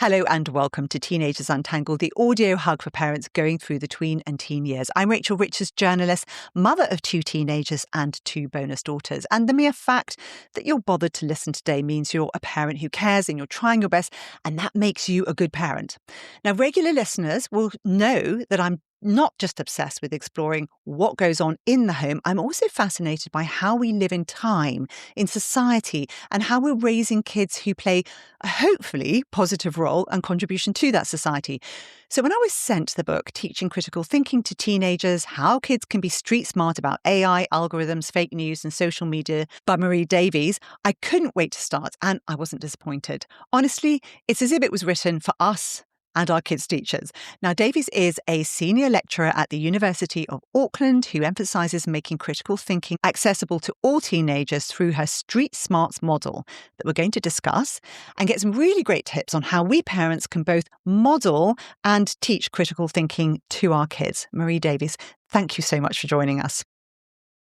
Hello and welcome to Teenagers Untangled, the audio hug for parents going through the tween and teen years. I'm Rachel Richards, journalist, mother of 2 teenagers and 2 bonus daughters. And the mere fact that you're bothered to listen today means you're a parent who cares and you're trying your best, and that makes you a good parent. Now, regular listeners will know that I'm not just obsessed with exploring what goes on in the home, I'm also fascinated by how we live in time, in society, and how we're raising kids who play a hopefully positive role and contribution to that society. So when I was sent the book, Teaching Critical Thinking to Teenagers, How Kids Can Be Street Smart About AI, Algorithms, Fake News and Social Media by Marie Davies, I couldn't wait to start, and I wasn't disappointed. Honestly, it's as if it was written for us and our kids' teachers. Now, Davies is a senior lecturer at the University of Auckland who emphasises making critical thinking accessible to all teenagers through her Street Smarts model that we're going to discuss, and get some really great tips on how we parents can both model and teach critical thinking to our kids. Marie Davies, thank you so much for joining us.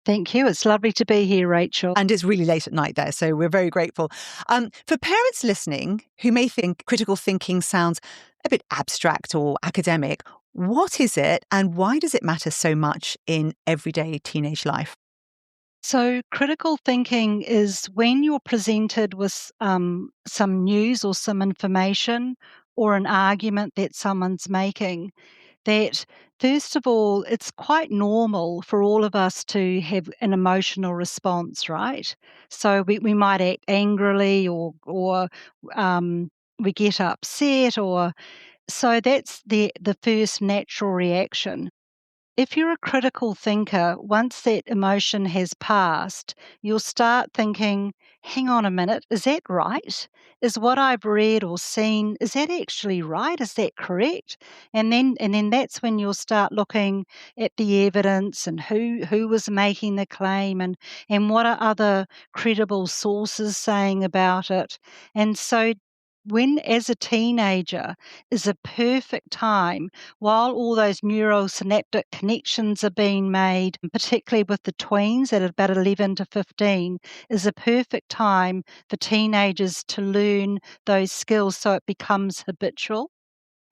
Thank you. It's lovely to be here, Rachel. And it's really late at night there, so we're very grateful. For parents listening who may think critical thinking sounds a bit abstract or academic, what is it and why does it matter so much in everyday teenage life? So, critical thinking is when you're presented with some news or some information or an argument that someone's making, that first of all, it's quite normal for all of us to have an emotional response, right? So we might act angrily or we get upset, or so that's the first natural reaction. If you're a critical thinker, once that emotion has passed, you'll start thinking, hang on a minute, is that right? Is what I've read or seen, is that actually right? Is that correct? And then that's when you'll start looking at the evidence and who was making the claim and what are other credible sources saying about it. And so when as a teenager is a perfect time while all those neurosynaptic connections are being made, and particularly with the tweens at about 11 to 15, is a perfect time for teenagers to learn those skills so it becomes habitual.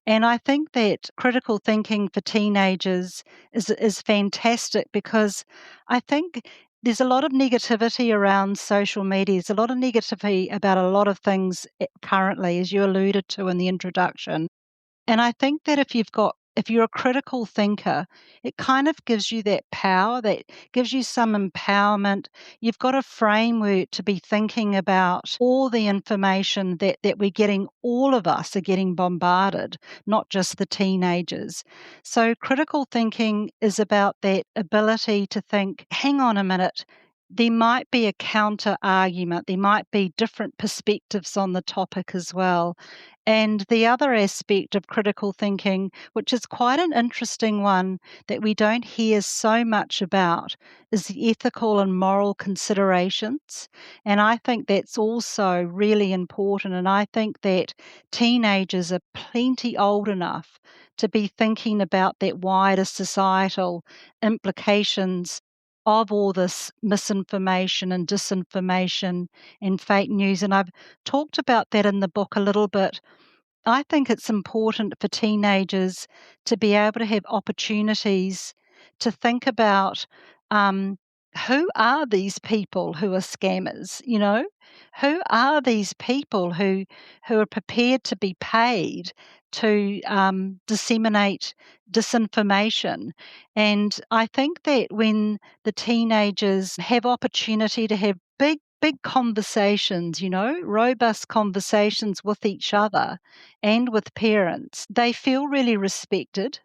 And I think that critical thinking for teenagers is fantastic because I think there's a lot of negativity around social media. There's a lot of negativity about a lot of things currently, as you alluded to in the introduction. And I think that if you're a critical thinker, it kind of gives you that power, that gives you some empowerment. You've got a framework to be thinking about all the information that we're getting, all of us are getting bombarded, not just the teenagers. So critical thinking is about that ability to think, hang on a minute, there might be a counter argument, there might be different perspectives on the topic as well. And the other aspect of critical thinking, which is quite an interesting one that we don't hear so much about, is the ethical and moral considerations. And I think that's also really important. And I think that teenagers are plenty old enough to be thinking about that wider societal implications of all this misinformation and disinformation and fake news. And I've talked about that in the book a little bit. I think it's important for teenagers to be able to have opportunities to think about um, who are these people who are scammers, you know? Who are these people who are prepared to be paid to disseminate disinformation? And I think that when the teenagers have opportunity to have big conversations, you know, robust conversations with each other and with parents, they feel really respected.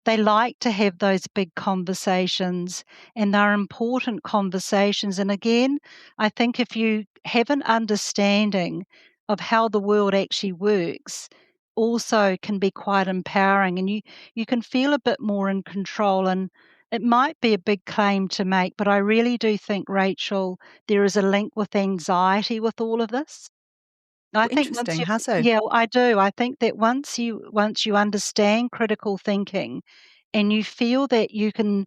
They like to have those big conversations, and they're important conversations. And again, I think if you have an understanding of how the world actually works, also can be quite empowering, and you can feel a bit more in control. And it might be a big claim to make, but I really do think, Rachel, there is a link with anxiety with all of this. I Oh, think once interesting. you How so? Yeah, I do. I think that once you understand critical thinking and you feel that you can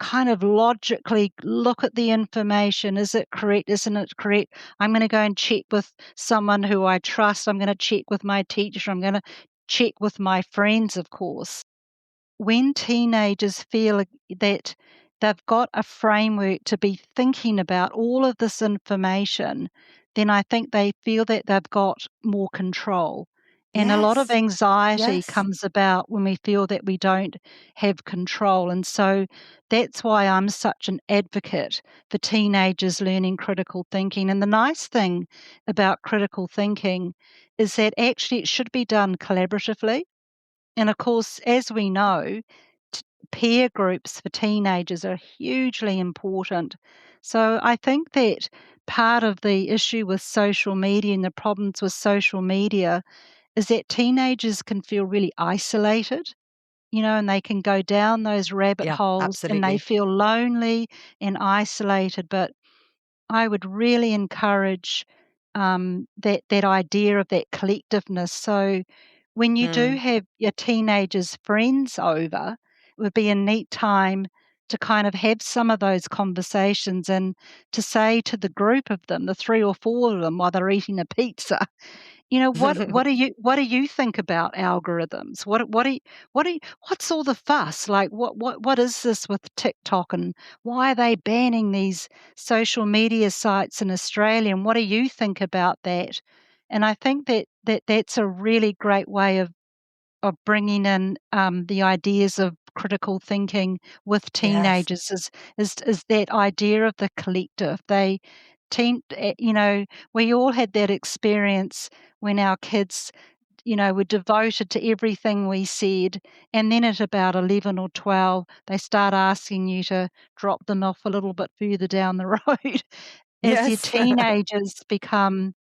kind of logically look at the information. Is it correct? Isn't it correct? I'm going to go and check with someone who I trust. I'm going to check with my teacher. I'm going to check with my friends, of course. When teenagers feel that they've got a framework to be thinking about all of this information, then I think they feel that they've got more control. And a lot of Yes. anxiety Yes. comes about when we feel that we don't have control. And so that's why I'm such an advocate for teenagers learning critical thinking. And the nice thing about critical thinking is that actually it should be done collaboratively. And of course, as we know, t peer groups for teenagers are hugely important. So I think that part of the issue with social media and the problems with social media is that teenagers can feel really isolated, and they can go down those rabbit Yeah, holes and they absolutely. feel lonely and isolated. But I would really encourage that idea of that collectiveness. So when you do Mm. have your teenagers' friends over, it would be a neat time to kind of have some of those conversations and to say to the group of them, the 3 or 4 of them while they're eating a pizza, what do you think about algorithms? What's all the fuss? Like, what is this with TikTok, and why are they banning these social media sites in Australia, and what do you think about that? And I think that's a really great way of bringing in, the ideas of critical thinking with Yes. teenagers is that idea of the collective. They we all had that experience when our kids, were devoted to everything we said, and then at about 11 or 12, they start asking you to drop them off a little bit further down the road. As your Yes. teenagers become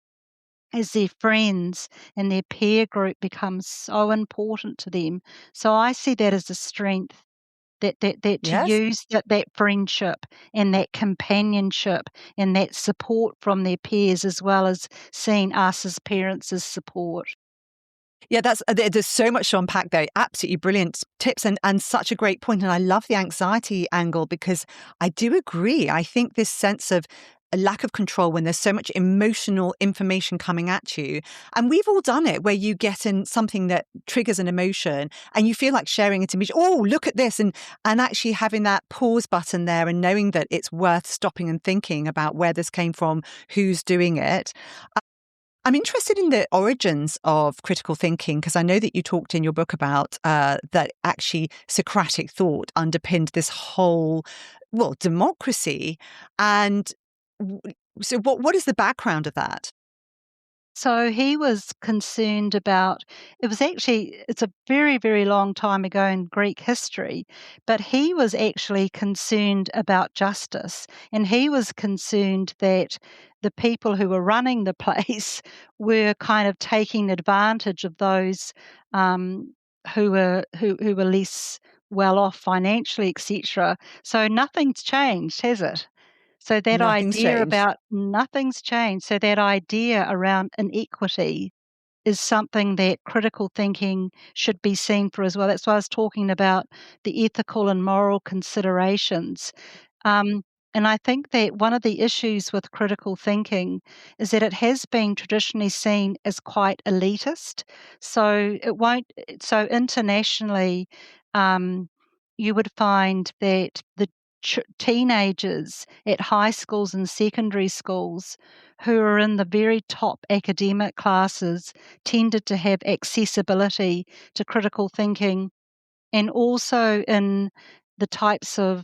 as their friends and their peer group becomes so important to them. So I see that as a strength, that to Yes. use that friendship and that companionship and that support from their peers, as well as seeing us as parents as support. Yeah, there's so much to unpack there. Absolutely brilliant tips and such a great point. And I love the anxiety angle because I do agree. I think this sense of a lack of control when there's so much emotional information coming at you. And we've all done it where you get in something that triggers an emotion and you feel like sharing it immediately. Oh, look at this. And actually having that pause button there and knowing that it's worth stopping and thinking about where this came from, who's doing it. I'm interested in the origins of critical thinking because I know that you talked in your book about that actually Socratic thought underpinned this whole, well, democracy. And w- so, what is the background of that? So he was concerned about it's a very, very long time ago in Greek history, but he was actually concerned about justice. And he was concerned that the people who were running the place were kind of taking advantage of those who were less well off financially, etc. So nothing's changed, has it? So that Nothing's idea changed. about nothing's changed. So that idea around inequity is something that critical thinking should be seen for as well. That's why I was talking about the ethical and moral considerations. Um, and I think that one of the issues with critical thinking is that it has been traditionally seen as quite elitist. So it won't. So internationally, um, you would find that the teenagers at high schools and secondary schools who are in the very top academic classes tended to have accessibility to critical thinking, and also in the types of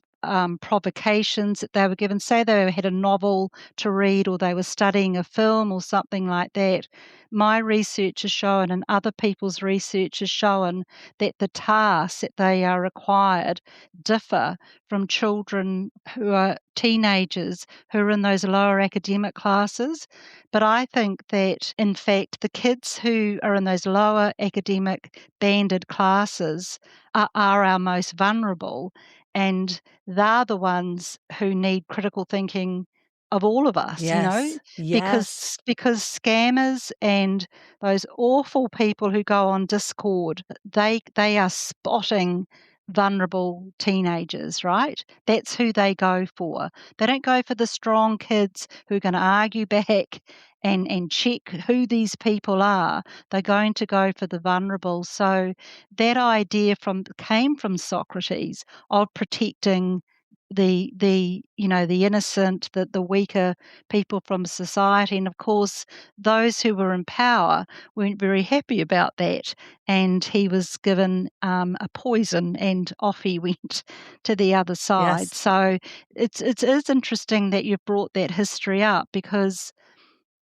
provocations that they were given. Say they had a novel to read or they were studying a film or something like that. My research has shown, and other people's research has shown, that the tasks that they are required differ from children who are teenagers who are in those lower academic classes. But I think that, in fact, the kids who are in those lower academic banded classes are our most vulnerable, and they're the ones who need critical thinking of all of us, Yes. Yes. because scammers and those awful people who go on Discord, they are spotting vulnerable teenagers, right? That's who they go for. They don't go for the strong kids who are going to argue back and check who these people are. They're going to go for the vulnerable. So that idea came from Socrates of protecting the innocent, the weaker people from society. And of course, those who were in power weren't very happy about that. And he was given a poison, and off he went to the other side. Yes. So it is interesting that you've brought that history up, because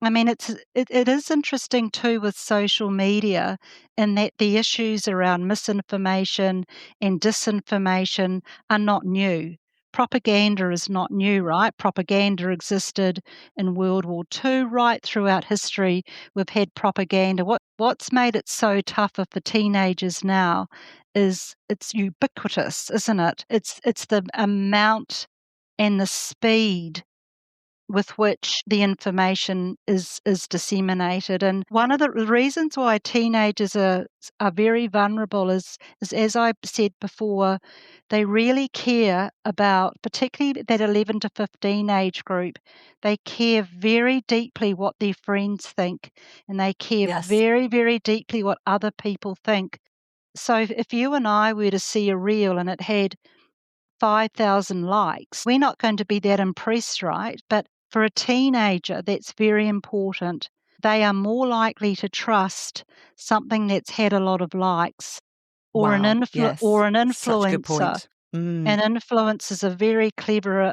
I mean, it is interesting too with social media, in that the issues around misinformation and disinformation are not new. Propaganda is not new, right? Propaganda existed in World War II, right throughout history. We've had propaganda. What's made it so tougher for teenagers now is it's ubiquitous, isn't it? It's the amount and the speed with which the information is disseminated. And one of the reasons why teenagers are very vulnerable is, as I said before, they really care about, particularly that 11 to 15 age group, they care very deeply what their friends think, and they care Yes. very, very deeply what other people think. So if you and I were to see a reel and it had 5,000 likes, we're not going to be that impressed, right? But for a teenager, that's very important. They are more likely to trust something that's had a lot of likes, or Wow. Yes. an Such a good influencer. point. Mm. And influencers are very clever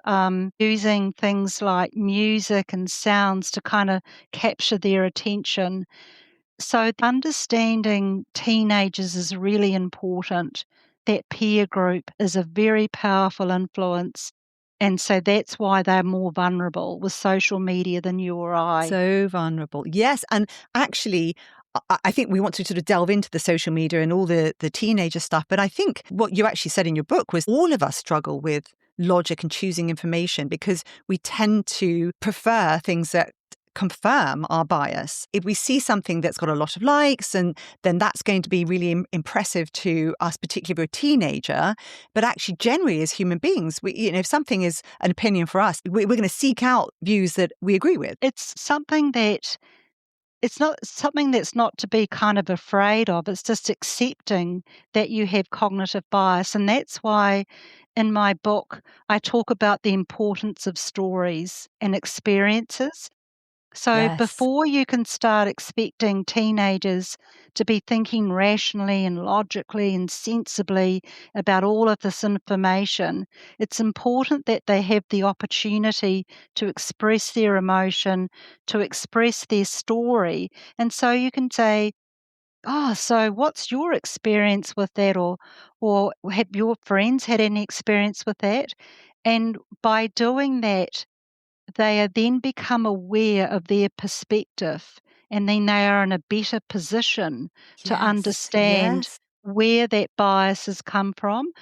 using things like music and sounds to kind of capture their attention. So understanding teenagers is really important. That peer group is a very powerful influence. And so that's why they're more vulnerable with social media than you or I. So vulnerable. Yes. And actually, I think we want to sort of delve into the social media and all the teenager stuff. But I think what you actually said in your book was all of us struggle with logic and choosing information because we tend to prefer things that confirm our bias. If we see something that's got a lot of likes, and then that's going to be really impressive to us, particularly a teenager. But actually, generally, as human beings, if something is an opinion for us, we're going to seek out views that we agree with. It's not something that's not to be kind of afraid of. It's just accepting that you have cognitive bias. And that's why in my book, I talk about the importance of stories and experiences. So Yes. before you can start expecting teenagers to be thinking rationally and logically and sensibly about all of this information, it's important that they have the opportunity to express their emotion, to express their story. And so you can say, "Oh, so what's your experience with that?" Or have your friends had any experience with that? And by doing that, they are then become aware of their perspective, and then they are in a better position to Yes. understand Yes. where that bias has come from.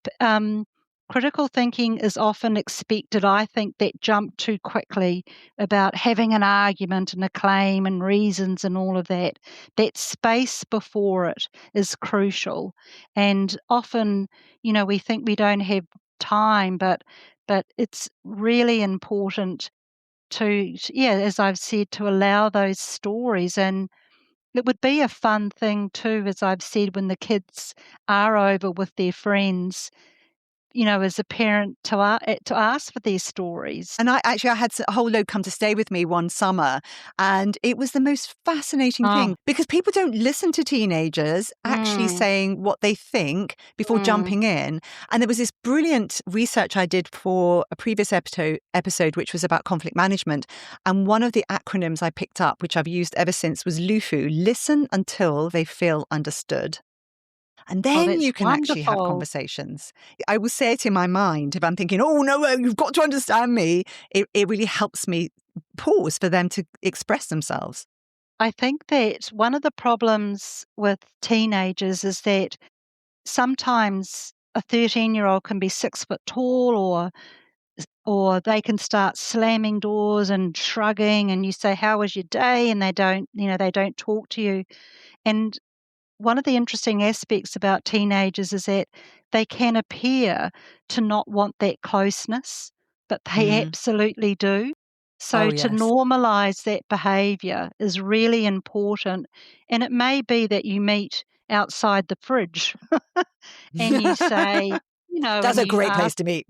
B Critical thinking is often expected, I think, that jump too quickly about having an argument and a claim and reasons and all of that. That space before it is crucial, and often, we think we don't have time, but it's really important yeah, as I've said, to allow those stories. And it would be a fun thing too, as I've said, when the kids are over with their friends, as a parent to ask for their stories. And I had a whole load come to stay with me one summer, and it was the most fascinating Oh, thing because people don't listen to teenagers actually mm, saying what they think before mm. jumping in. And there was this brilliant research I did for a previous episode which was about conflict management. And one of the acronyms I picked up, which I've used ever since, was LUFU: listen until they feel understood. And Oh, then that's you can actually have wonderful. conversations. I will say it in my mind if I'm thinking, oh, no, you've got to understand me. It really helps me pause for them to express themselves. I think that one of the problems with teenagers is that sometimes a 13-year-old can be 6 foot tall, or they can start slamming doors and shrugging, and you say, "How was your day?" and they don't talk to you. And one of the interesting aspects about teenagers is that they can appear to not want that closeness, but they Mm. absolutely do. So Oh, to yes. normalize that behavior is really important. And it may be that you meet outside the fridge and you say, That's and a you great place ask, to meet.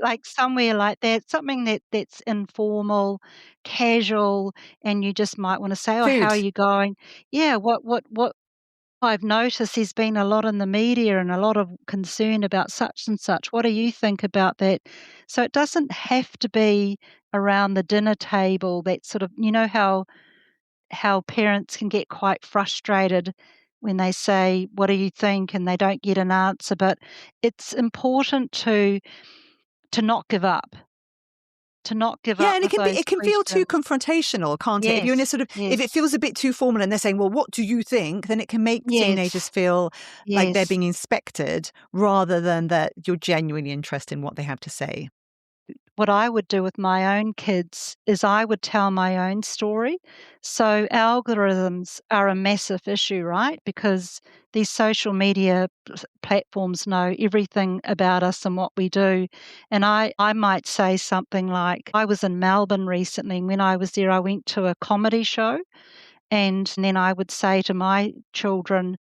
like somewhere like that, something that's informal, casual, and you just might want to say, "Oh, how are Food. you going?" Yeah, what I've noticed there's been a lot in the media and a lot of concern about such and such. What do you think about that? So it doesn't have to be around the dinner table. That sort of, how parents can get quite frustrated when they say, "What do you think?" and they don't get an answer. But it's important to not give up, to not give Yeah, up and with it those can feel too questions. confrontational, can't it? If you're in a Yes, sort of if it yes, feels a bit too formal and they're saying, "Well, what do you think?" then it can make teenagers yes, feel like they're yes. being inspected rather than that you're genuinely interested in what they have to say. What I would do with my own kids is I would tell my own story. So algorithms are a massive issue, right? Because these social media platforms know everything about us and what we do. And I might say something like, I was in Melbourne recently, and when I was there, I went to a comedy show. And then I would say to my children,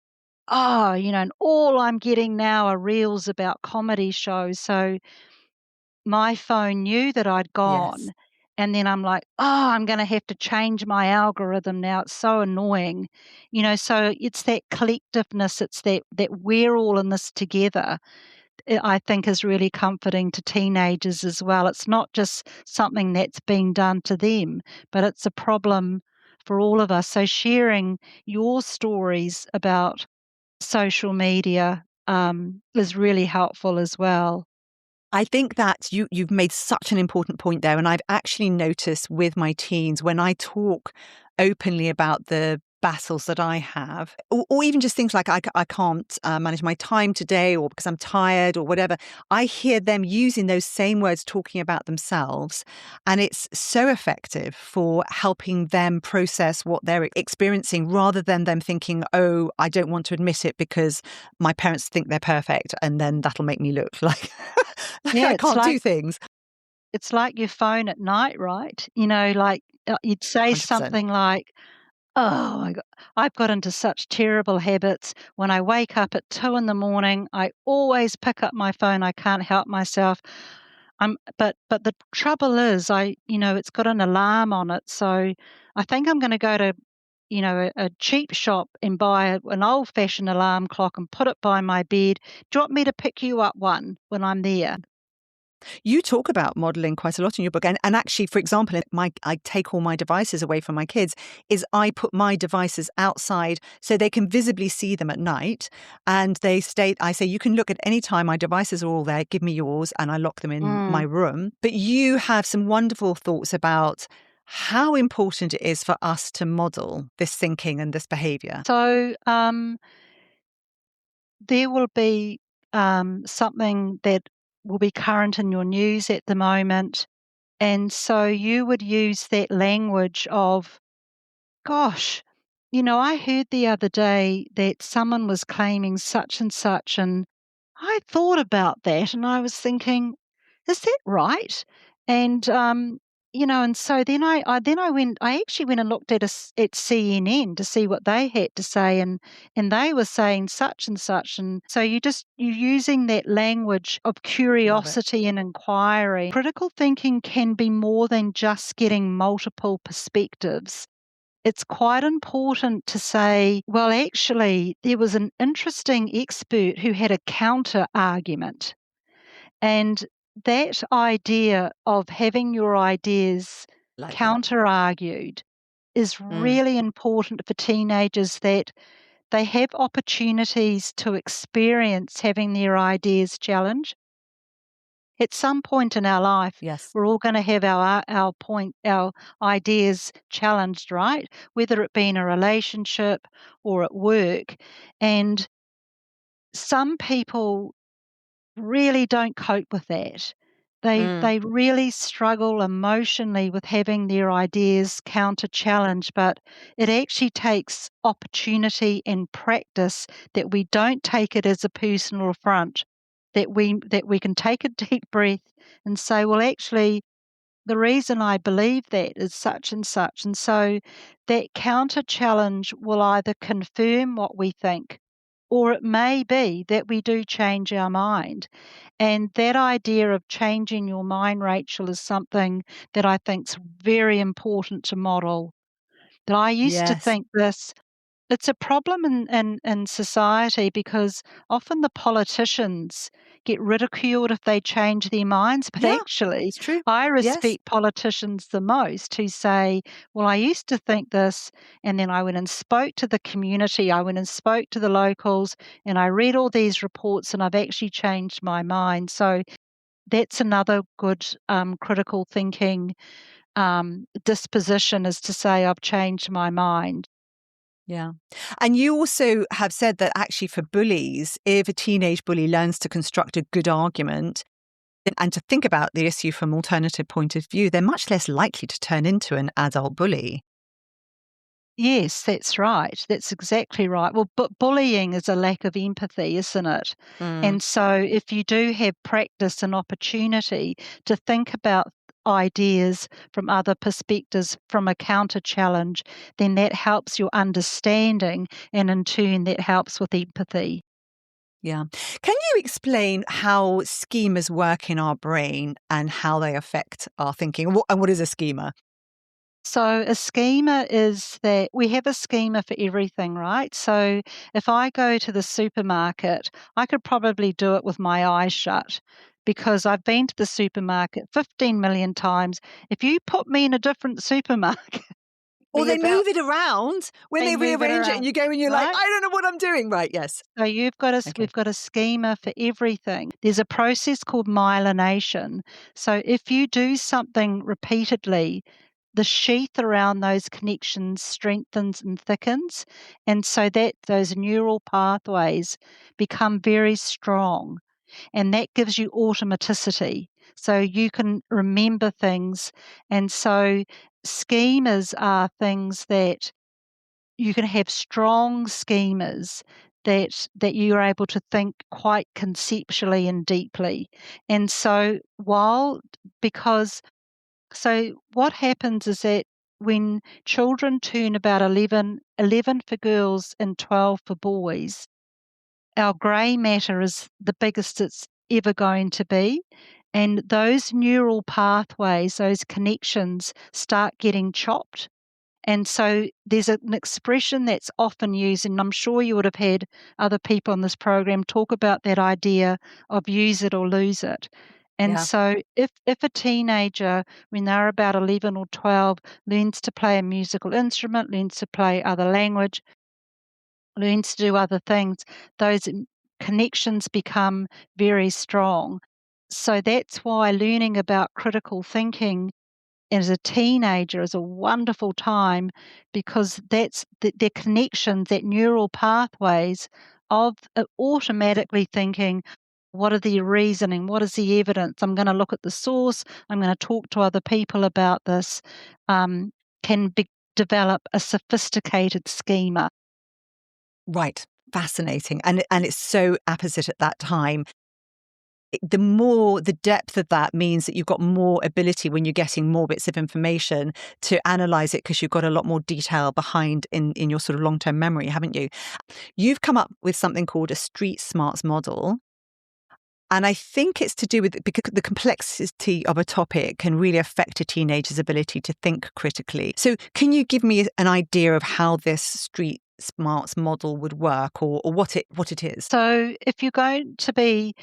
oh, and all I'm getting now are reels about comedy shows. So my phone knew that I'd Yes. gone, and then I'm like, "Oh, I'm gonna have to change my algorithm now, it's so annoying." So it's that collectiveness, it's that we're all in this together, I think is really comforting to teenagers as well. It's not just something that's being done to them, but it's a problem for all of us. So sharing your stories about social media, is really helpful as well. I think that you've made such an important point there, and I've actually noticed with my teens when I talk openly about the battles that I have, or even just things like I can't manage my time today, or because I'm tired, or whatever. I hear them using those same words talking about themselves, and it's so effective for helping them process what they're experiencing, rather than them thinking, "Oh, I don't want to admit it because my parents think they're perfect, and then that'll make me look like." Like Yeah, I can't do things. it's like your phone at night, right? Like, you'd say 100%. something like, "Oh my god, I've got into such terrible habits. When I wake up at 2 in the morning, I always pick up my phone. I can't help myself." But the trouble is it's got an alarm on it, so I think I'm gonna go to, a cheap shop and buy an old-fashioned alarm clock and put it by my bed. Do you want me to pick you up one when I'm there? You talk about modeling quite a lot in your book. And actually, for example, I take all my devices away from my kids, is I put my devices outside so they can visibly see them at night. And I say, you can look at any time, my devices are all there, give me yours, and I lock them in my Mm. room. But you have some wonderful thoughts about how important it is for us to model this thinking and this behavior. So, there will be, something that will be current in your news at the moment, and so you would use that language of, "Gosh, I heard the other day that someone was claiming such and such, and I thought about that, and I was thinking, is that right?" And, and so then I actually went and looked at CNN to see what they had to say, and they were saying such and such, and so you're using that language of Love it. curiosity and inquiry. Critical thinking can be more than just getting multiple perspectives. It's quite important to say, well, actually, there was an interesting expert who had a counter argument. And that idea of having your ideas Like that. counter argued is Mm. really important for teenagers, that they have opportunities to experience having their ideas challenged. At some point in our life, Yes. we're all going to have our ideas challenged, right? Whether it be in a relationship or at work. And some people really don't cope with that. They really struggle emotionally with having their ideas counter-challenged, but it actually takes opportunity and practice that we don't take it as a personal affront, that we can take a deep breath and say, "Well, actually, the reason I believe that is such and such." And so that counter-challenge will either confirm what we think, or it may be that we do change our mind. And that idea of changing your mind, Rachel, is something that I think's very important to model. That I used to Yes. think this, it's a problem in society because often the politicians get ridiculed if they change their minds, but Yeah, actually it's true. I Yes. respect politicians the most who say, "Well, I used to think this, and then I went and spoke to the community, I went and spoke to the locals, and I read all these reports, and I've actually changed my mind." So that's another good, critical thinking, disposition, is to say, "I've changed my mind." Yeah. And you also have said that actually for bullies, if a teenage bully learns to construct a good argument and to think about the issue from alternative point of view, they're much less likely to turn into an adult bully. Yes, that's right. That's exactly right. Well, but bullying is a lack of empathy, isn't it? Mm, And so if you do have practice and opportunity to think about ideas from other perspectives, from a counter challenge, then that helps your understanding, and in turn that helps with empathy. yeah. Can you explain how schemas work in our brain and how they affect our thinking? And what is a schema? So a schema is that we have a schema for everything, right? So if I go to the supermarket, I could probably do it with my eyes shut because I've been to the supermarket 15 million times. If you put me in a different supermarket, Or be they about move it around when they they move it rearrange it and around, you go and you're like, right? I don't know what I'm doing. Right. Yes. So Okay. we've got a schema for everything. There's a process called myelination. So if you do something repeatedly, the sheath around those connections strengthens and thickens, and so that those neural pathways become very strong, and that gives you automaticity. So you can remember things, and so schemas are things that you can have strong schemas that you're able to think quite conceptually and deeply. And so while because so what happens is that when children turn about 11 for girls and 12 for boys, our grey matter is the biggest it's ever going to be. And those neural pathways, those connections start getting chopped, and so there's an expression that's often used, and I'm sure you would have had other people on this program talk about that idea of use it or lose it. And Yeah. so if a teenager, when they're about 11 or 12, learns to play a musical instrument, learns to play other language, learns to do other things, those connections become very strong. So that's why learning about critical thinking as a teenager is a wonderful time, because that's the connections, that neural pathways of automatically thinking, what are the reasoning? What is the evidence? I'm going to look at the source. I'm going to talk to other people about this. Um, develop a sophisticated schema. Right. Fascinating. And it's so apposite at that time. The more the depth of that means that you've got more ability when you're getting more bits of information to analyze it because you've got a lot more detail behind in your sort of long-term memory, haven't you? You've come up with something called a street smarts model. And I think it's to do with because the complexity of a topic can really affect a teenager's ability to think critically. So can you give me an idea of how this street smarts model would work, or what it is? So if you're going to be,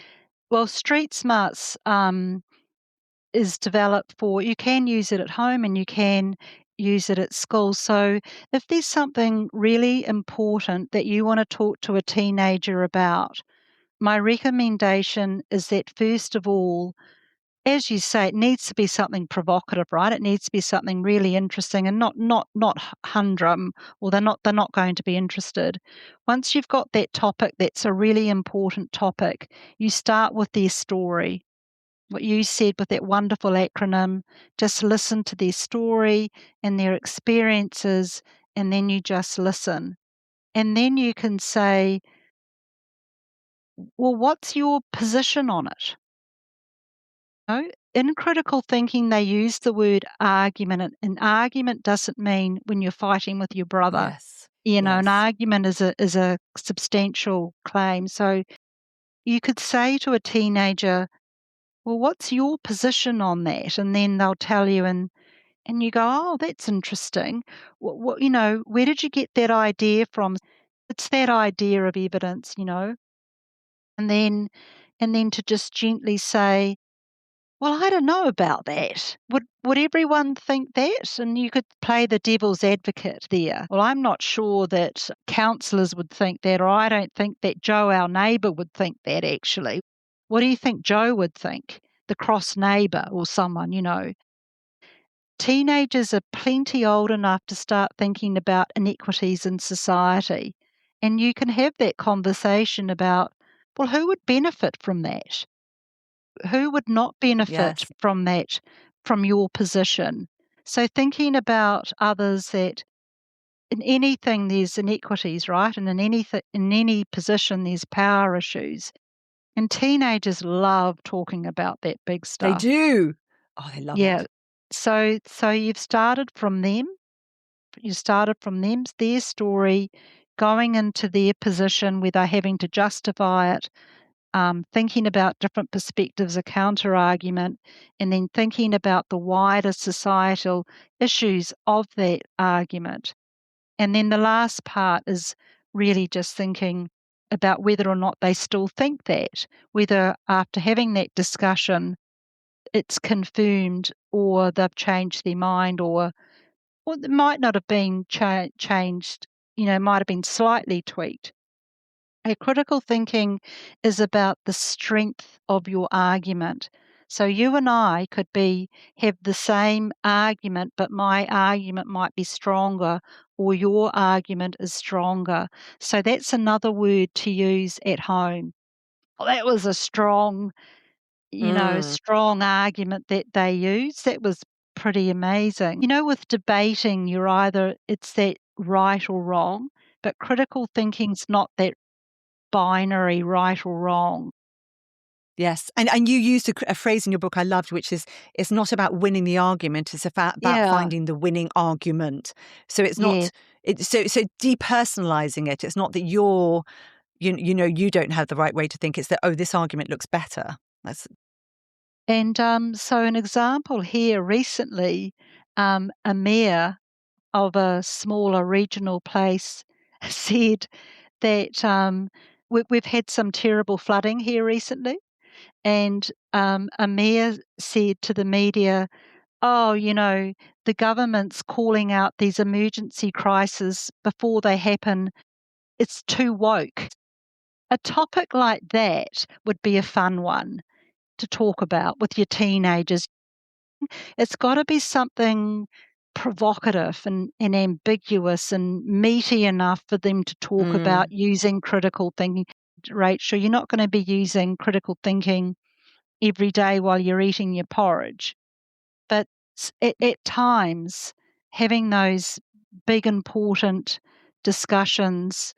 well, street smarts, is developed for, you can use it at home and you can use it at school. So if there's something really important that you want to talk to a teenager about, my recommendation is that first of all, as you say, it needs to be something provocative, right? It needs to be something really interesting and not humdrum, or they're not going to be interested. Once you've got that topic that's a really important topic, you start with their story. what you said with that wonderful acronym, just listen to their story and their experiences, and then you just listen. And then you can say, well, what's your position on it? In critical thinking, they use the word argument. An argument doesn't mean when you're fighting with your brother. Yes. An Yes. argument is a substantial claim. So you could say to a teenager, well, what's your position on that? And then they'll tell you, and you go, oh, that's interesting. Where did you get that idea from? It's that idea of evidence. And then to just gently say, well, I don't know about that. Would everyone think that? And you could play the devil's advocate there. Well, I'm not sure that counsellors would think that, or I don't think that Joe, our neighbour, would think that actually. What do you think Joe would think? The cross neighbour or someone. Teenagers are plenty old enough to start thinking about inequities in society. And you can have that conversation about, well, who would benefit from that? Who would not benefit Yes. from that, from your position? So thinking about others, that in anything there's inequities, right? And in any position there's power issues. And teenagers love talking about that big They stuff. do. Oh, they love Yeah. it. So you've started from them. You started from them, their story, going into their position where they're having to justify it, thinking about different perspectives, a counter argument, and then thinking about the wider societal issues of that argument. And then the last part is really just thinking about whether or not they still think that, whether after having that discussion, it's confirmed or they've changed their mind, or it might not have been changed, might have been slightly tweaked. Critical thinking is about the strength of your argument. So you and I could have the same argument, but my argument might be stronger, or your argument is stronger. So that's another word to use at home. Well, that was a Mm. strong argument that they used. That was pretty amazing. With debating, it's that right or wrong, but critical thinking's not that binary right or wrong. Yes. And you used a phrase in your book I loved, which is, it's not about winning the argument, it's about Yeah, finding the winning argument. So it's yeah. not, so depersonalizing it. It's not that you don't have the right way to think. It's that, oh, this argument looks better. That's, And so an example here recently, a mayor of a smaller regional place said that we've had some terrible flooding here recently, and a mayor said to the media, oh, the government's calling out these emergency crises before they happen. It's too woke. A topic like that would be a fun one to talk about with your teenagers. It's got to be something provocative and ambiguous and meaty enough for them to talk about mm, using critical thinking. Rachel, you're not going to be using critical thinking every day while you're eating your porridge. But at times, having those big, important discussions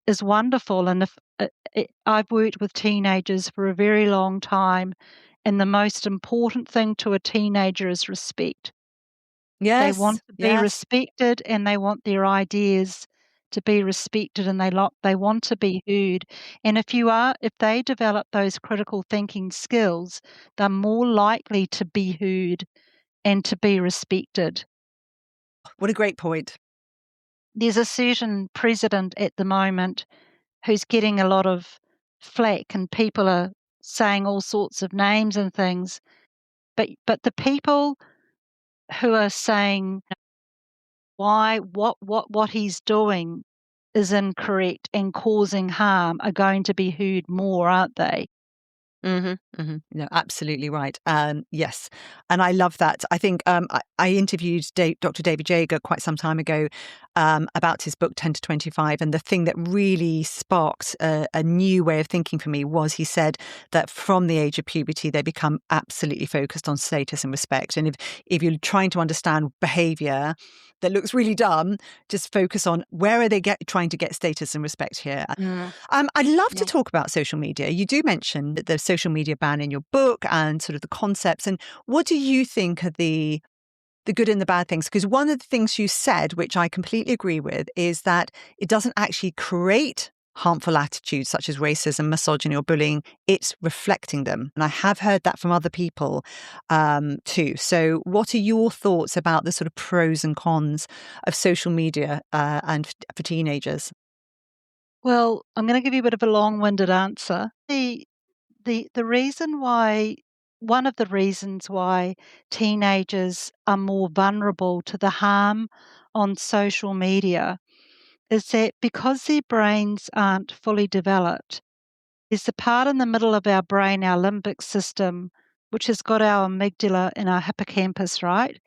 is wonderful. And I've worked with teenagers for a very long time, and the most important thing to a teenager is respect. They yes, want to be yes. respected, and they want their ideas to be respected, and they want to be heard. And if they develop those critical thinking skills, they're more likely to be heard and to be respected. What a great point. There's a certain president at the moment who's getting a lot of flack, and people are saying all sorts of names and things. But the people who are saying why what he's doing is incorrect and causing harm are going to be heard more, aren't they? No, absolutely right. Yes, and I love that. I think I interviewed Dr. David Jager quite some time ago, about his book 10 to 25. And the thing that really sparked a new way of thinking for me was he said that from the age of puberty, they become absolutely focused on status and respect. And if you're trying to understand behavior that looks really dumb, just focus on where are they trying to get status and respect here. I'd love to talk about social media. You do mention the social media ban in your book and sort of the concepts. And what do you think are the good and the bad things? Because one of the things you said, which I completely agree with, is that it doesn't actually create harmful attitudes such as racism, misogyny, or bullying. It's reflecting them. And I have heard that from other people too. So what are your thoughts about the sort of pros and cons of social media and for teenagers? Well, I'm going to give you a bit of a long-winded answer. The reason why one of the reasons why teenagers are more vulnerable to the harm on social media is that because their brains aren't fully developed, there's the part in the middle of our brain, our limbic system, which has got our amygdala and our hippocampus, right?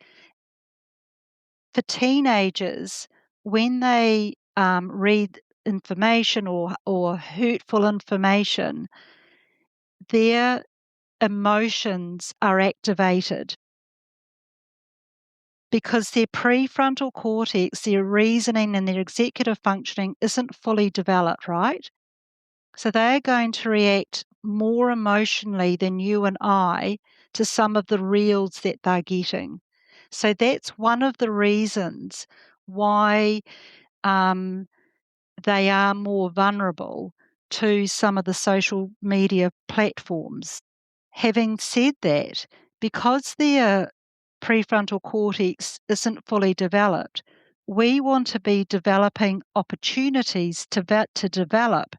For teenagers, when they read information or hurtful information, their emotions are activated because their prefrontal cortex, their reasoning and their executive functioning isn't fully developed, right? So they're going to react more emotionally than you and I to some of the reels that they're getting. So that's one of the reasons why they are more vulnerable to some of the social media platforms. Having said that, because their prefrontal cortex isn't fully developed, we want to be developing opportunities to develop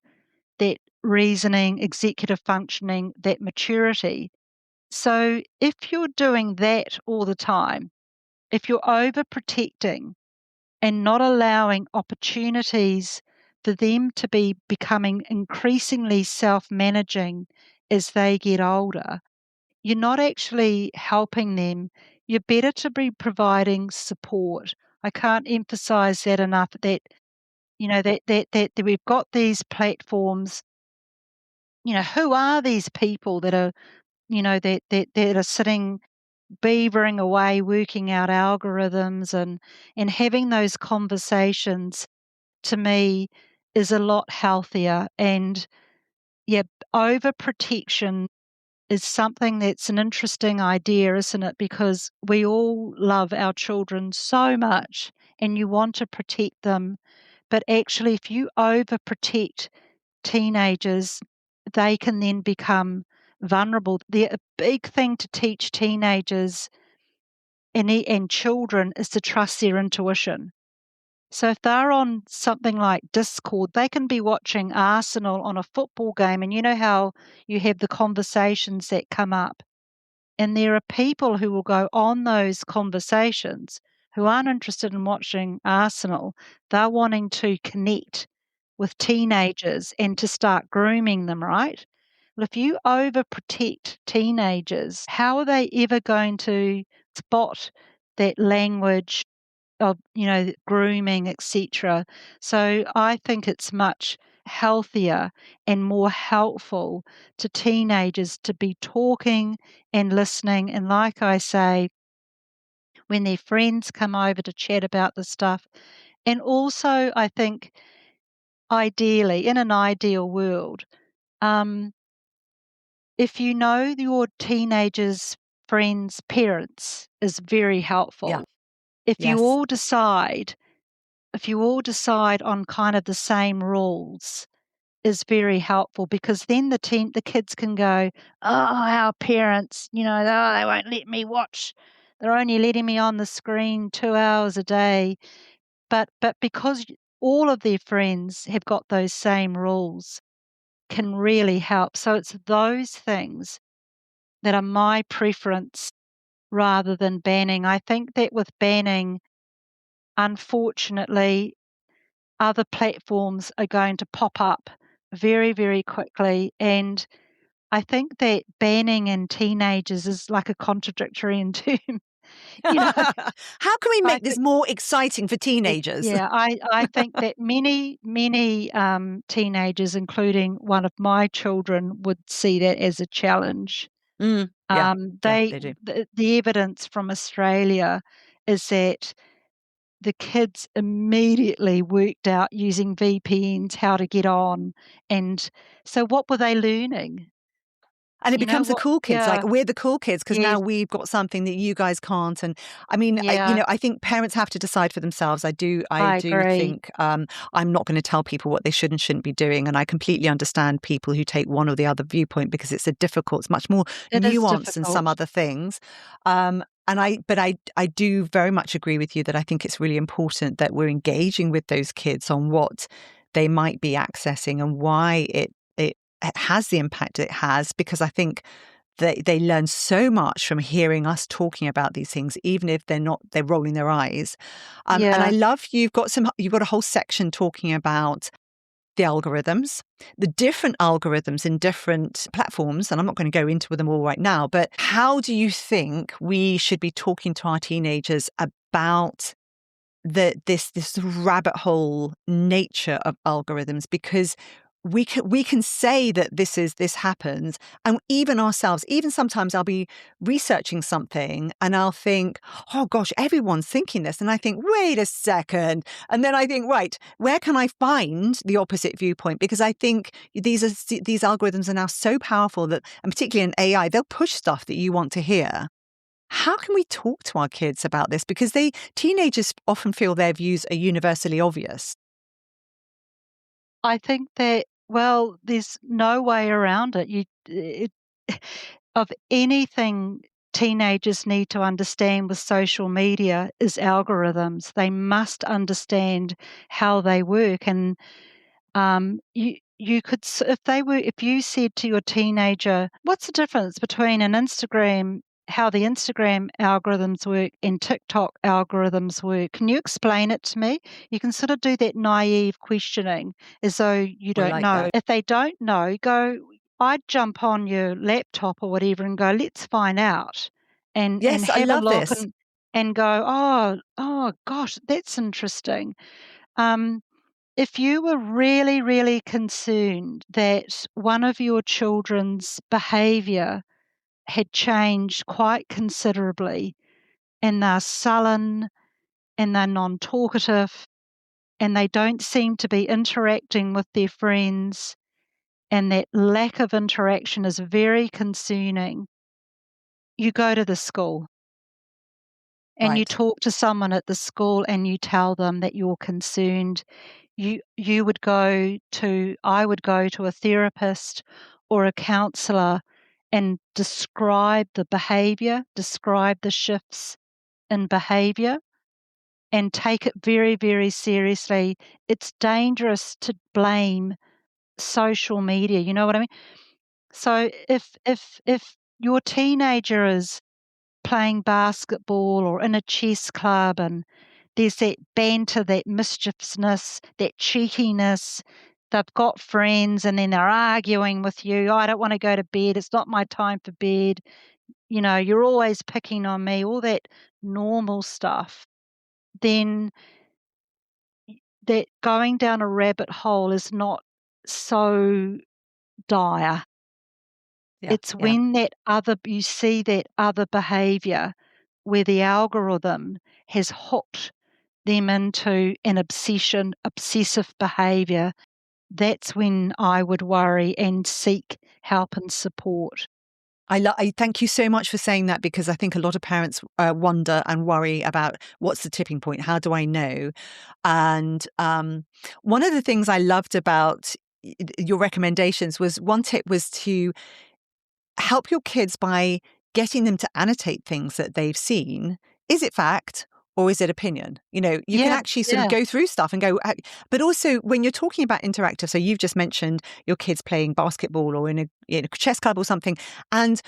that reasoning, executive functioning, that maturity. So if you're doing that all the time, if you're overprotecting and not allowing opportunities for them to be becoming increasingly self-managing as they get older, you're not actually helping them. You're better to be providing support. I can't emphasize that enough, that that we've got these platforms. Who are these people that are, that are sitting beavering away working out algorithms and having those conversations, to me, is a lot healthier. And yeah, overprotection is something that's an interesting idea, isn't it? Because we all love our children so much and you want to protect them. But actually, if you overprotect teenagers, they can then become vulnerable. A big thing to teach teenagers and children is to trust their intuition. So if they're on something like Discord, they can be watching Arsenal on a football game, and you know how you have the conversations that come up. And there are people who will go on those conversations who aren't interested in watching Arsenal. They're wanting to connect with teenagers and to start grooming them, right? Well, if you overprotect teenagers, how are they ever going to spot that language of, grooming, etc.? So I think it's much healthier and more helpful to teenagers to be talking and listening. And like I say, when their friends come over to chat about the stuff. And also, I think ideally, in an ideal world, um, if you know your teenagers' friends' parents is very Yeah. helpful. If you Yes. all decide if you all decide on kind of the same rules, is very helpful, because then the kids can go, "Oh, our parents, they won't let me watch. They're only letting me on the screen 2 hours a day." But because all of their friends have got those same rules, can really help. So it's those things that are my preference rather than banning. I think that with banning, unfortunately, other platforms are going to pop up very, very quickly. And I think that banning in teenagers is like a contradictory in term. You know, How can we I make this more exciting for teenagers? I think that many teenagers, including one of my children, would see that as a challenge. Yeah, yeah, They they do. the evidence from Australia is that the kids immediately worked out using VPNs how to get on, and so what were they learning? And it You know becomes the what? cool kids, like Yeah. we're the cool kids because Yes. now we've got something that you guys can't. And I mean, Yeah. I think parents have to decide for themselves. I I do agree. think I'm not going to tell people what they should and shouldn't be doing. And I completely understand people who take one or the other viewpoint because it's much more It is nuanced than some difficult. other things. But I do very much agree with you that I think it's really important that we're engaging with those kids on what they might be accessing and why it has the impact it has, because I think they learn so much from hearing us talking about these things, even if they're rolling their eyes. And I Yeah. love you've got a whole section talking about the algorithms, the different algorithms in different platforms. And I'm not going to go into them all right now, but how do you think we should be talking to our teenagers about this rabbit hole nature of algorithms? Because we can say that this happens, and even ourselves, even sometimes I'll be researching something and I'll think, oh gosh, everyone's thinking this, and I think, wait a second, and then I think, right, where can I find the opposite viewpoint? Because I think these algorithms are now so powerful that, and particularly in AI, they'll push stuff that you want to hear. How can we talk to our kids about this? Because teenagers often feel their views are universally obvious. I think that, well, there's no way around it. Of anything teenagers need to understand with social media is algorithms. They must understand how they work, and you could if you said to your teenager, "What's the difference between an Instagram, how the Instagram algorithms work and TikTok algorithms work? Can you explain it to me?" You can sort of do that naive questioning as though you I don't like know. that. If they don't know, I'd jump on your laptop or whatever and go, "Let's find out," and Yes, I have a love look this. and go, "Oh gosh, that's interesting." Um, if you were really, really concerned that one of your children's behavior had changed quite considerably, and they're sullen and they're non-talkative and they don't seem to be interacting with their friends, and that lack of interaction is very concerning, you go to the school and you Right. talk to someone at the school and you tell them that you're concerned. You would go to I would go to a therapist or a counselor and describe the behavior, describe the shifts in behavior, and take it very, very seriously. It's dangerous to blame social media, you know what I mean? So if your teenager is playing basketball or in a chess club and there's that banter, that mischievousness, that cheekiness. They've got friends and then they're arguing with you. "Oh, I don't want to go to bed. It's not my time for bed. You know, you're always picking on me," all that normal stuff. Then that going down a rabbit hole is not so dire. Yeah. It's Yeah. when you see that other behavior where the algorithm has hooked them into an obsessive behavior, that's when I would worry and seek help and support. I thank you so much for saying that, because I think a lot of parents wonder and worry about what's the tipping point. How do I know? And one of the things I loved about your recommendations was, one tip was to help your kids by getting them to annotate things that they've seen. Is it fact or is it opinion? You can Yeah, actually sort of yeah. go through stuff and go, but also when you're talking about interactive, so you've just mentioned your kids playing basketball or in a chess club or something, and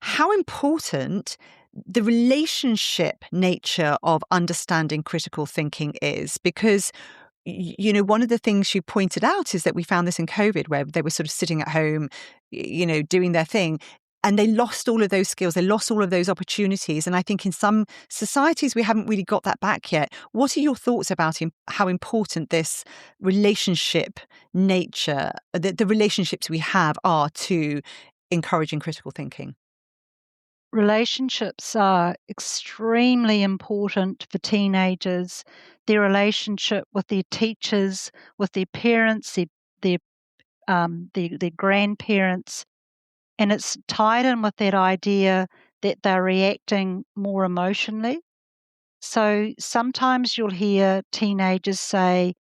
how important the relationship nature of understanding critical thinking is. Because one of the things you pointed out is that we found this in COVID, where they were sort of sitting at home, doing their thing. And they lost all of those skills. They lost all of those opportunities. And I think in some societies, we haven't really got that back yet. What are your thoughts about how important this relationship nature, the relationships we have are to encouraging critical thinking? Relationships are extremely important for teenagers. Their relationship with their teachers, with their parents, their grandparents, and it's tied in with that idea that they're reacting more emotionally. So sometimes you'll hear teenagers say,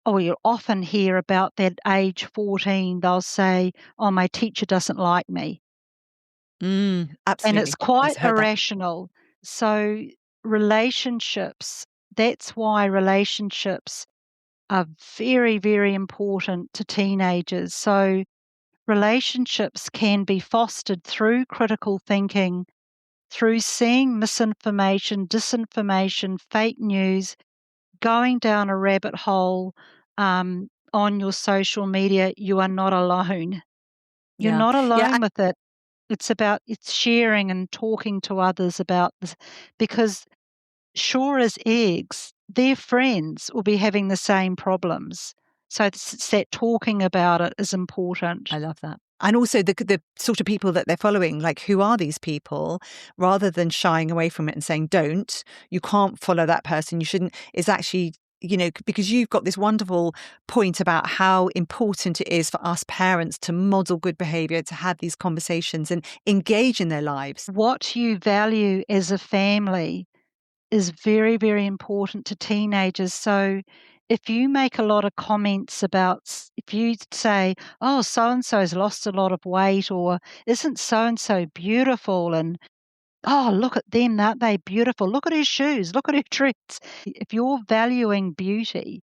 or you'll often hear about that age 14, they'll say, "Oh, my teacher doesn't like me." And it's Absolutely. I've quite heard that. irrational. So relationships, that's why relationships are very, very important to teenagers. So relationships can be fostered through critical thinking, through seeing misinformation, disinformation, fake news, going down a rabbit hole on your social media. You are not alone. You're Yeah. not Yeah. alone with it. It's sharing and talking to others about this, because sure as eggs, their friends will be having the same problems. So it's that talking about it is important. I love that. And also the sort of people that they're following, like who are these people, rather than shying away from it and saying, don't, you can't follow that person. You shouldn't, is actually, because you've got this wonderful point about how important it is for us parents to model good behavior, to have these conversations and engage in their lives. What you value as a family is very, very important to teenagers. So if you make a lot of comments about, if you say, oh, so and so's lost a lot of weight, or isn't so and so beautiful, and oh, look at them, aren't they beautiful? Look at her shoes, look at her dress. If you're valuing beauty,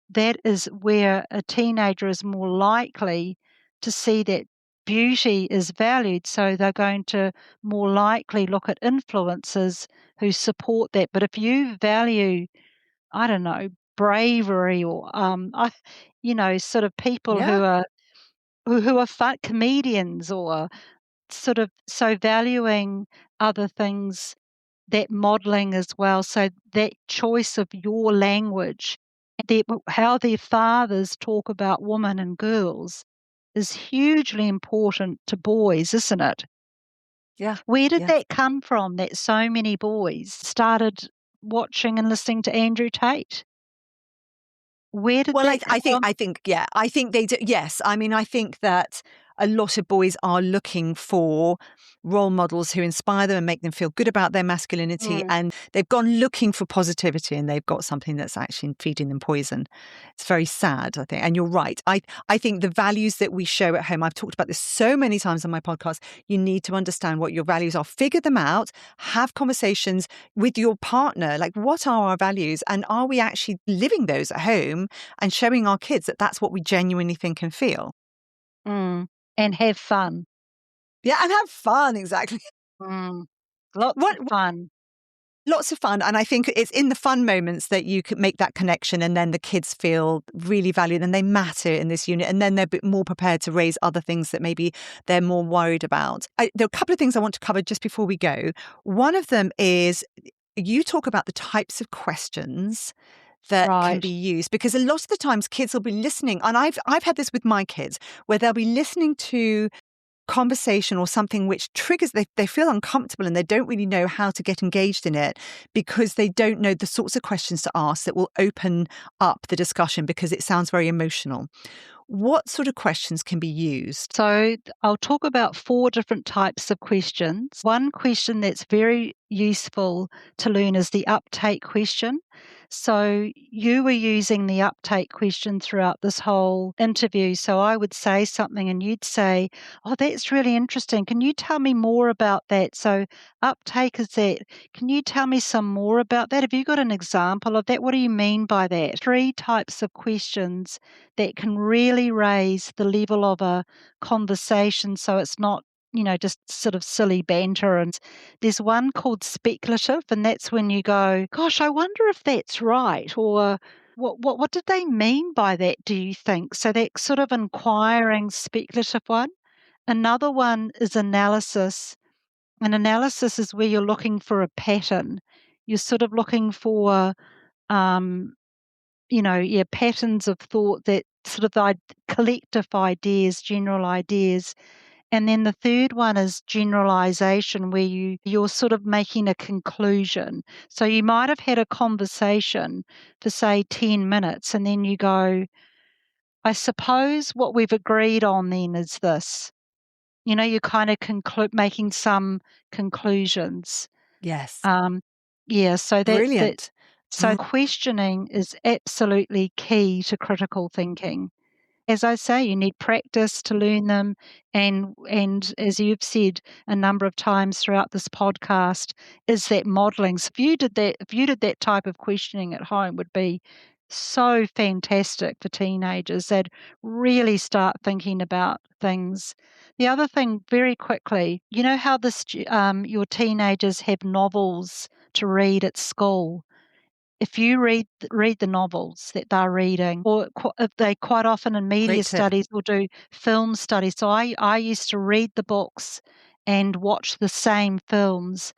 that is where a teenager is more likely to see that beauty is valued. So they're going to more likely look at influencers who support that. But if you value, I don't know, bravery, or sort of people Yeah. who are fun comedians, or sort of so valuing other things, that modeling as well. So that choice of your language, how their fathers talk about women and girls is hugely important to boys, isn't it? Yeah. Where did Yeah. that come from, that so many boys started watching and listening to Andrew Tate? Where did Well, that come from? yeah, I think they do. Yes. I mean, I think that a lot of boys are looking for role models who inspire them and make them feel good about their masculinity. Mm. And they've gone looking for positivity and they've got something that's actually feeding them poison. It's very sad, I think. And you're right. I think the values that we show at home, I've talked about this so many times on my podcast. You need to understand what your values are, figure them out, have conversations with your partner. Like, what are our values? And are we actually living those at home and showing our kids that that's what we genuinely think and feel? Mm. And have fun. Yeah, and have fun, exactly. Mm. Lots What of fun. Lots of fun, and I think it's in the fun moments that you could make that connection, and then the kids feel really valued and they matter in this unit, and then they're a bit more prepared to raise other things that maybe they're more worried about. There are a couple of things I want to cover just before we go. One of them is you talk about the types of questions that can be Right. used, because a lot of the times kids will be listening, and I've had this with my kids, where they'll be listening to conversation or something which triggers, they feel uncomfortable and they don't really know how to get engaged in it, because they don't know the sorts of questions to ask that will open up the discussion, because it sounds very emotional. What sort of questions can be used? So I'll talk about 4 different types of questions. One question that's very useful to learn is the uptake question. So you were using the uptake question throughout this whole interview. So I would say something and you'd say, "Oh, that's really interesting. Can you tell me more about that?" So uptake is that. Can you tell me some more about that? Have you got an example of that? What do you mean by that? 3 types of questions that can really raise the level of a conversation, so it's not, just sort of silly banter. And there's one called speculative, and that's when you go, "Gosh, I wonder if that's right," or what did they mean by that, do you think? So that sort of inquiring, speculative one. Another one is analysis. An analysis is where you're looking for a pattern. You're sort of looking for, patterns of thought, that sort of collective ideas, general ideas. And then the third one is generalization, where you're sort of making a conclusion. So you might have had a conversation for, say, 10 minutes, and then you go, I suppose what we've agreed on then is this. You're kind of making some conclusions. Yes. Um, yeah, so that Brilliant. so questioning is absolutely key to critical thinking. As I say, you need practice to learn them, and as you've said a number of times throughout this podcast, is that modelling. So if you did that type of questioning at home, would be so fantastic for teenagers. They'd really start thinking about things. The other thing, very quickly, you know how your teenagers have novels to read at school. If you read the novels that they're reading, or if they quite often in media Great tip. studies will do film studies. So I used to read the books and watch the same films,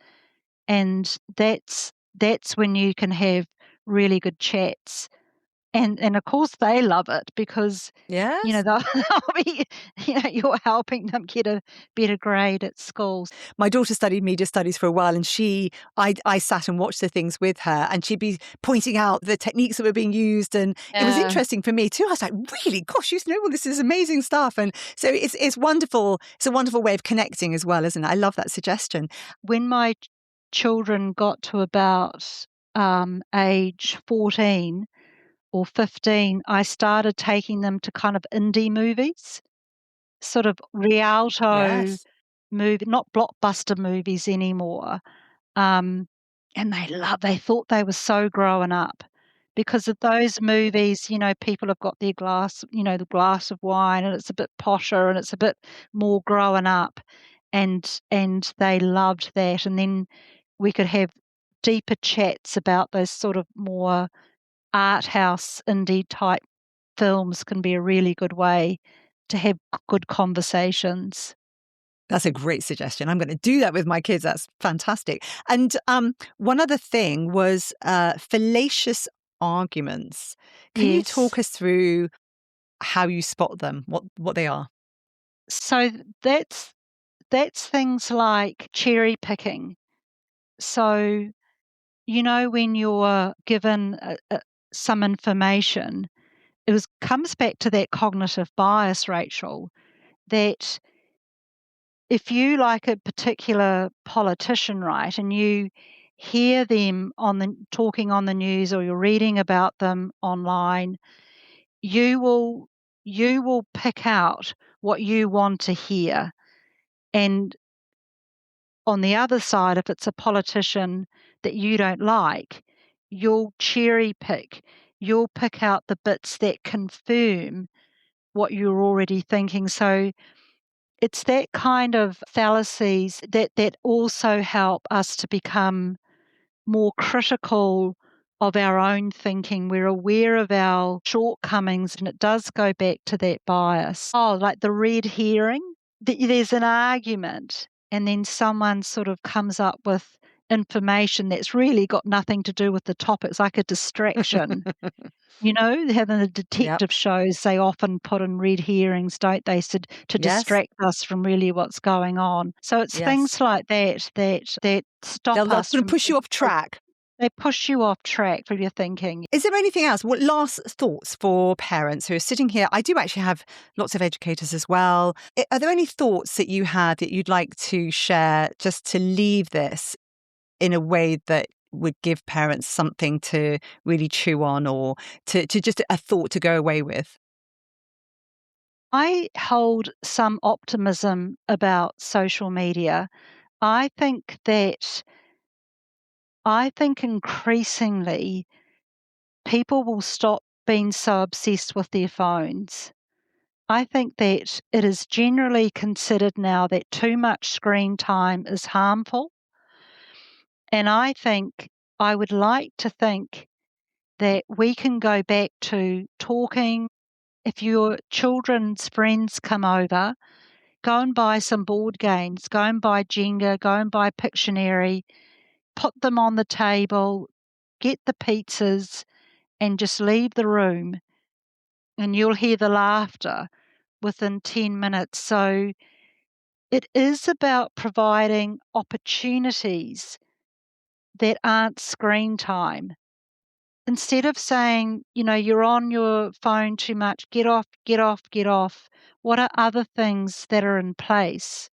and that's when you can have really good chats. And of course they love it because, Yes. they'll be, you're helping them get a better grade at school. My daughter studied media studies for a while, and I sat and watched the things with her, and she'd be pointing out the techniques that were being used, and it was Yeah. interesting for me too. I was like, really, gosh, you know, well, this is amazing stuff, and so it's wonderful. It's a wonderful way of connecting as well, isn't it? I love that suggestion. When my children got to about age 14 or 15, I started taking them to kind of indie movies, sort of Rialto Yes. movie, not blockbuster movies anymore. Um, and they thought they were so growing up because of those movies. People have got their glass, the glass of wine, and it's a bit posher and it's a bit more growing up. And they loved that. And then we could have deeper chats about those sort of more art house indie type films. Can be a really good way to have good conversations. That's a great suggestion. I'm going to do that with my kids. That's fantastic. And one other thing was fallacious arguments. Can you Yes. talk us through how you spot them, what they are? So that's things like cherry picking. So, when you're given some information, comes back to that cognitive bias, Rachel, that if you like a particular politician, right, and you hear them talking on the news, or you're reading about them online, you will pick out what you want to hear. And on the other side, if it's a politician that you don't like, you'll cherry pick. You'll pick out the bits that confirm what you're already thinking. So it's that kind of fallacies that also help us to become more critical of our own thinking. We're aware of our shortcomings, and it does go back to that bias. Oh, like the red herring. There's an argument, and then someone sort of comes up with information that's really got nothing to do with the topic. It's like a distraction. Having the Yep. detective shows, they often put in red herrings, don't they, to Yes. distract us from really what's going on. So it's Yes. things like that stop They'll us sort of from push you off track. they push you off track from your thinking. Is there anything else? What last thoughts for parents who are sitting here? I do actually have lots of educators as well. Are there any thoughts that you had that you'd like to share just to leave this in a way that would give parents something to really chew on, or to just a thought to go away with? I hold some optimism about social media. I think that I think increasingly people will stop being so obsessed with their phones. I think that it is generally considered now that too much screen time is harmful. And I would like to think that we can go back to talking. If your children's friends come over, go and buy some board games, go and buy Jenga, go and buy Pictionary, put them on the table, get the pizzas, and just leave the room, and you'll hear the laughter within 10 minutes. So it is about providing opportunities that aren't screen time. Instead of saying, you're on your phone too much, get off, get off, get off, what are other things that are in place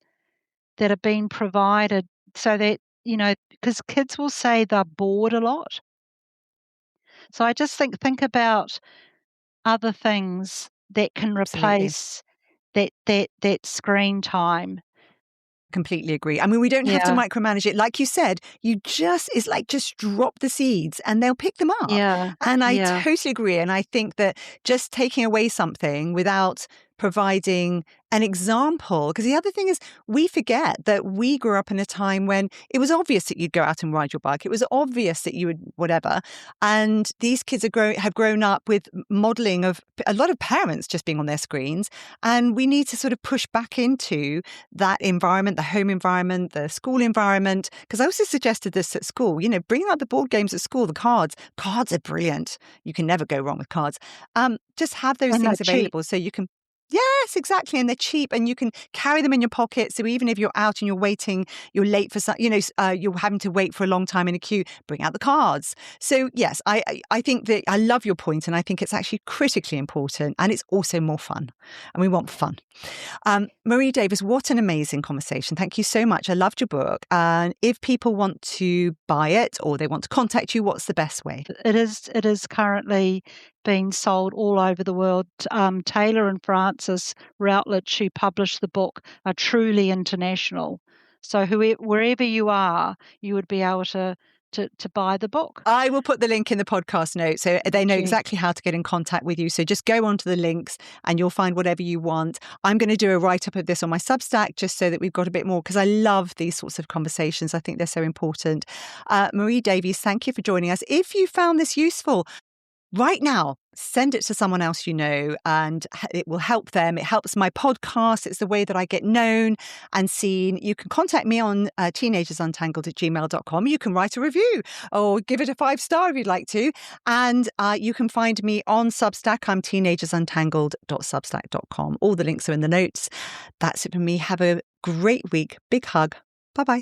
that are being provided so that, because kids will say they're bored a lot. So I just think about other things that can Absolutely. replace that screen time. Completely agree. I mean, we don't have to micromanage it. Like you said, it's like just drop the seeds and they'll pick them up. Yeah. And I Yeah. totally agree. And I think that just taking away something without providing an example, because the other thing is we forget that we grew up in a time when it was obvious that you'd go out and ride your bike. It was obvious that you would whatever. And these kids have grown up with modeling of a lot of parents just being on their screens. And we need to sort of push back into that environment, the home environment, the school environment. Because I also suggested this at school, bring out the board games at school, the cards. Cards are brilliant. You can never go wrong with cards. Just have those things available so you can. Yes, exactly. And they're cheap and you can carry them in your pocket. So even if you're out and you're waiting, you're late for some, you're having to wait for a long time in a queue, bring out the cards. So yes, I think that I love your point and I think it's actually critically important and it's also more fun and we want fun. Marie Davis, what an amazing conversation. Thank you so much. I loved your book. And if people want to buy it or they want to contact you, what's the best way? It is currently being sold all over the world. Taylor and Francis Routledge, who published the book, are truly international. So wherever you are, you would be able to buy the book. I will put the link in the podcast notes so they know exactly how to get in contact with you. So just go onto the links and you'll find whatever you want. I'm going to do a write-up of this on my Substack just so that we've got a bit more because I love these sorts of conversations. I think they're so important. Marie Davies, thank you for joining us. If you found this useful, right now, send it to someone else you know and it will help them. It helps my podcast. It's the way that I get known and seen. You can contact me on teenagersuntangled@gmail.com. You can write a review or give it a 5-star if you'd like to. And you can find me on Substack. I'm teenagersuntangled.substack.com. All the links are in the notes. That's it from me. Have a great week. Big hug. Bye-bye.